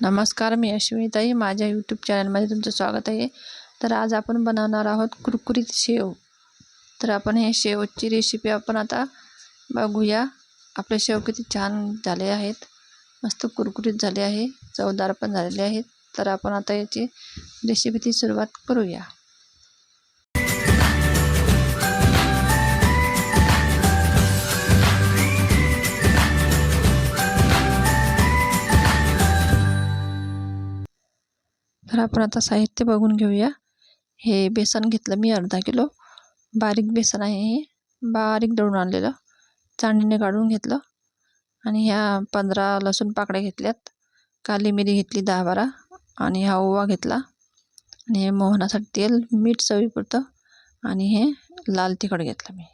नमस्कार, मी अश्विनीताई. माझ्या यूट्यूब चॅनलमध्ये तुमचं स्वागत आहे. तर आज आपण बनवणार आहोत कुरकुरीत शेव. तर आपण हे शेवची रेसिपी आपण आता बघूया. आपले शेव किती छान झाले आहेत, मस्त कुरकुरीत झाले आहे, चवदार पण झालेले आहेत. तर आपण आता याची रेसिपीची सुरुवात करूया. तर आपण आता साहित्य बघून घेऊया. हे बेसन घेतलं मी अर्धा किलो. बारीक बेसन आहे, हे बारीक दळून आणलेलं, चाळणीने काढून घेतलं. आणि ह्या 15 लसूण पाकळ्या घेतल्यात. काली मिरी घेतली 10-12. आणि हा ओवा घेतला. आणि हे मोहनासाठी तेल, मीठ चवीपुरतं. आणि हे लाल तिखट घेतलं मी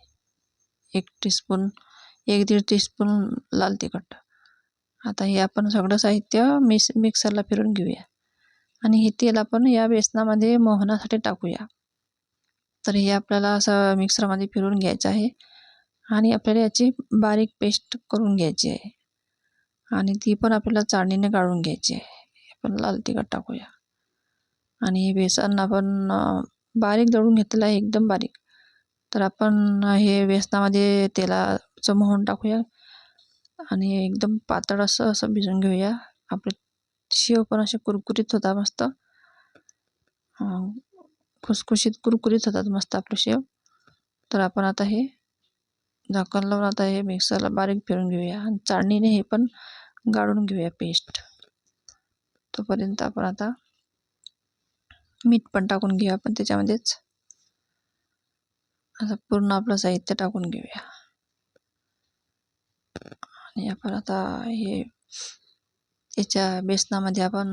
1-1.5 टीस्पून लाल तिखट. आता हे आपण सगळं साहित्य मिक्सरला फिरून घेऊया. आणि हे तेल आपण या बेसनामध्ये मोहनासाठी टाकूया. तर हे आपल्याला असं मिक्सरमध्ये फिरून घ्यायचं आहे. आणि आपल्याला याची बारीक पेस्ट करून घ्यायची आहे. आणि ती पण आपल्याला चाळणीने काढून घ्यायची आहे. आपण लाल तिखट टाकूया. आणि हे बेसन आपण बारीक दळून घेतलेलं आहे, एकदम बारीक. तर आपण हे बेसनामध्ये तेलाचं मोहन टाकूया. आणि एकदम पातळ असं भिजून घेऊया. आपले शेव पण असे कुरकुरीत होता, मस्त खुसखुशीत कुरकुरीत होतात मस्त आपले शेव. तर आपण आता हे झाकण लावून आता हे मिक्सरला बारीक फिरून घेऊया. आणि चाळणीने हे पण गाळून घेऊया पेस्ट. तोपर्यंत आपण आता मीठ पण टाकून घेऊया आपण त्याच्यामध्येच. असं पूर्ण आपलं साहित्य टाकून घेऊया. आणि आपण आता हे याच्या बेसनामध्ये आपण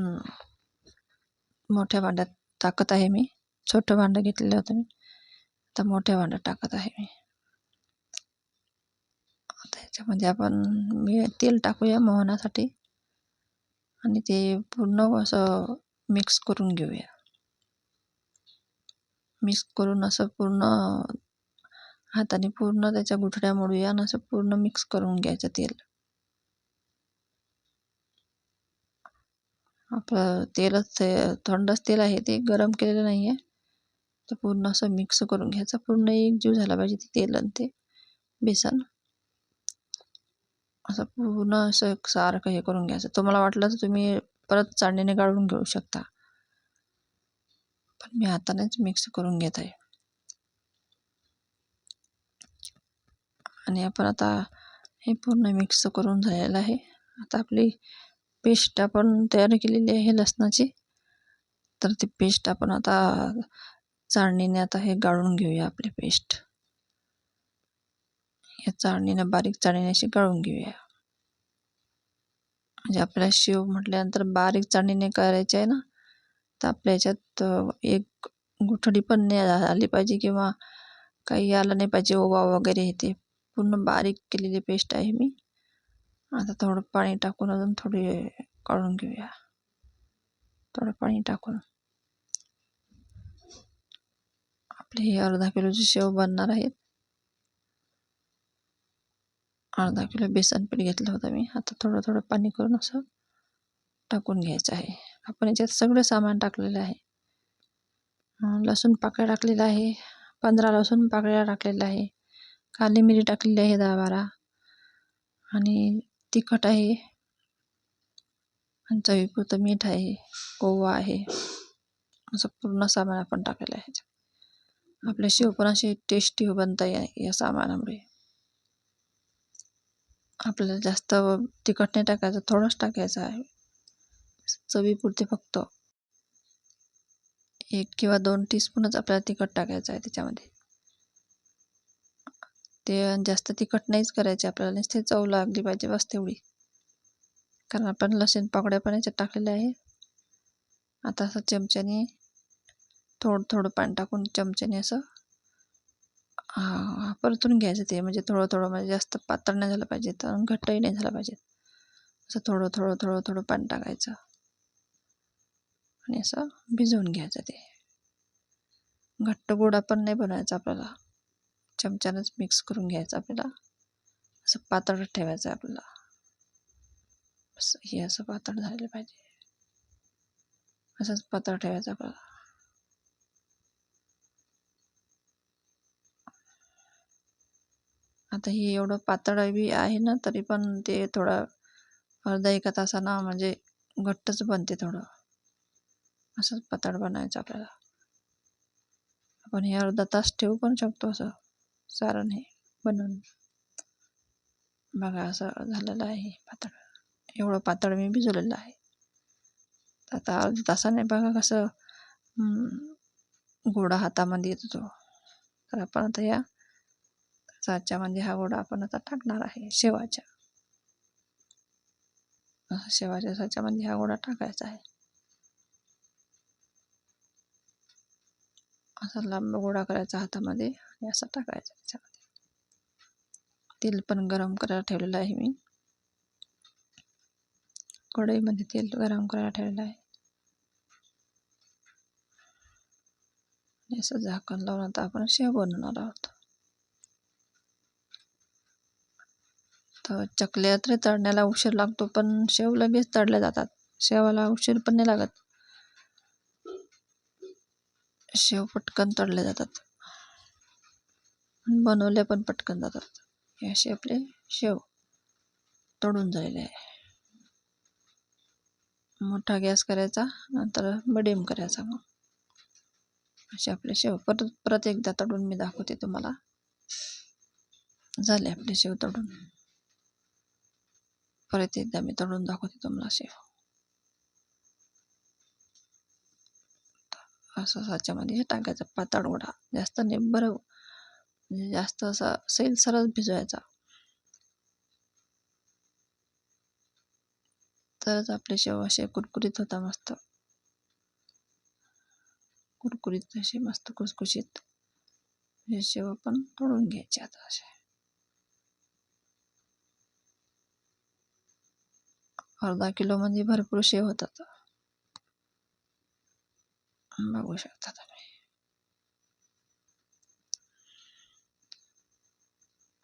मोठ्या भांड्यात टाकत आहे मी. छोटं भांडं घेतलेलं होतं मी, आता मोठ्या भांड्यात टाकत आहे मी. आता याच्यामध्ये मी तेल टाकूया मोहनासाठी. आणि ते पूर्ण असं मिक्स करून घेऊया. मिक्स करून असं पूर्ण हाताने पूर्ण त्याच्या गुठळ्या मोडूया. आणि असं पूर्ण मिक्स करून घ्यायचं तेल. आपलं तेलच थंडच तेल आहे, ते गरम केलेलं नाही आहे. तर पूर्ण असं मिक्स करून घ्यायचं. पूर्ण एकजीव झाला पाहिजे ते तेल आणि ते बेसन. असं पूर्ण असं सारखं हे करून घ्यायचं. तुम्हाला वाटलं तर तुम्ही परत चाळणीने गाळून घेऊ शकता, पण मी हातानेच मिक्स करून घेत आहे. आणि आपण आता हे पूर्ण मिक्स करून झालेलं आहे. आता आपली पेस्ट आपण तयार केलेली आहे लसणाची. तर ती पेस्ट आपण आता चाळणीने आता हे गाळून घेऊया आपली पेस्ट. या चाळणीने, बारीक चाळणीने अशी गाळून घेऊया. म्हणजे आपल्याला शेव म्हटल्यानंतर बारीक चाळणीने करायची आहे ना, तर आपल्या याच्यात एक गुठळी पण नाही आली पाहिजे, किंवा काही आलं नाही पाहिजे, ओवा वगैरे. हे ते पूर्ण बारीक केलेली पेस्ट आहे मी. आता थोडं पाणी टाकून अजून थोडी काढून घेऊया. थोडं पाणी टाकून आपले हे अर्धा किलोची शेव बनणार आहेत. अर्धा किलो बेसन पीठ घेतलं होतं मी. आता थोडं थोडं पाणी करून असं टाकून घ्यायचं आहे. आपण याच्यात सगळं सामान टाकलेलं आहे. लसूण पाकळ्या टाकलेला आहे, 15 लसूण पाकळ्या टाकलेल्या आहे. काली मिरी टाकलेली आहे 10-12. आणि तिखट आहे, आणि चवीपुरतं मीठ आहे, ओवा आहे. असं पूर्ण सामान आपण टाकलेलं आहे. आपले शेव पण असे टेस्टी बनत आहे या सामानामुळे. आपल्याला जास्त तिखट नाही टाकायचं, थोडंच टाकायचं आहे, चवीपुरते फक्त. 1 किंवा 2 टीस्पूनच आपल्याला तिखट टाकायचं आहे त्याच्यामध्ये. ते जास्त तिखट नाहीच करायचे आपल्याला, नुसते चव लागली पाहिजे, बस तेवढी. कारण आपण लसूण पाकळ्या पण याच्यात टाकलेल्या आहे. आता असं चमच्याने थोडं थोडं पाणी टाकून चमच्याने असं परतून घ्यायचं ते. म्हणजे थोडं थोडं, म्हणजे जास्त पातळ नाही झालं पाहिजे, तर घट्टही नाही झालं पाहिजे. असं थोडं थोडं थोडं थोडं पाणी टाकायचं आणि असं भिजवून घ्यायचं. ते घट्ट गोळा पण नाही बनवायचा आपल्याला, चमच्यानंच मिक्स करून घ्यायचं आपल्याला. असं पातळ ठेवायचं आपल्याला. हे असं पातळ झालं पाहिजे. असंच पातळ ठेवायचं आपल्याला. आता हे एवढं पातळ बी आहे ना, तरी पण ते थोडं अर्धा 1 तासानं म्हणजे घट्टच बनते थोडं. असंच पातळ बनायचं आपल्याला. आपण हे अर्धा तास ठेवू पण शकतो असं सारण हे बनवून. बघा असं झालेलं आहे पातळ. एवढं पातळ मी भिजवलेलं आहे. आता अर्ध्या तासाने बघा कसं गोळा हातामध्ये येतो तो. तर आपण आता या साच्यामध्ये हा गोळा आपण आता टाकणार आहे शेवाच्या. शेवाच्या साच्यामध्ये हा गोळा टाकायचा आहे. असा लांब गोळा करायचा हातामध्ये आणि असा टाकायचा त्याच्यामध्ये. तेल पण गरम करायला ठेवलेलं आहे मी. कढईमध्ये तेल गरम करायला ठेवलेलं आहे. असं झाकण लावून आता आपण शेव बनवणार आहोत. तर चकल्या तरी तळण्याला उशीर लागतो, पण शेव लगेच तळल्या जातात. शेवाला उशीर पण नाही लागत. शेव पटकन तळले जातात. बनवले पण पटकन जातात. हे असे आपले शेव तळून झालेले आहे. मोठा गॅस करायचा, नंतर मिडियम करायचा. मग असे आपले शेव परत एकदा तळून मी दाखवते तुम्हाला. झाले आपले शेव तळून. परत एकदा मी तळून दाखवते तुम्हाला शेव. असं साच्यामध्ये टाकायचं पातळ गोळा. जास्त नाही बरं, म्हणजे जास्त असा सैलसरच भिजवायचा. तरच आपले शेव असे कुरकुरीत होता मस्त. कुरकुरीत असे मस्त खुसखुशीत हे शेव आपण तळून घ्यायचे आता असे. अर्धा किलोमध्ये भरपूर शेव होतात. बघू शकता तुम्ही.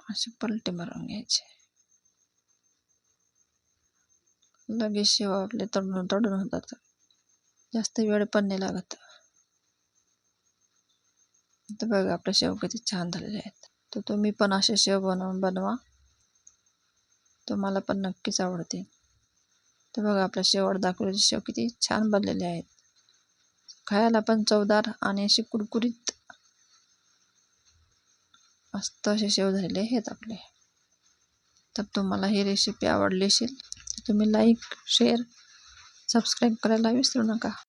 असे पलटे मारून घ्यायचे. लगेच शेव आपले तळून होतात. जास्त वेळ पण नाही लागत. तर बघा आपले शेव किती छान झालेले आहेत. तर तुम्ही पण असे शेव बनवा. तुम्हाला पण नक्कीच आवडतील. तर बघा आपल्या शेवट दाखवलेले शेव किती छान बनलेले आहेत. खायला पण चवदार आणि असे कुरकुरीत मस्त असे शेव झालेले आहेत आपले. तर तुम्हाला ही रेसिपी आवडली असेल तर तुम्ही लाईक, शेअर, सबस्क्राईब करायला विसरू नका.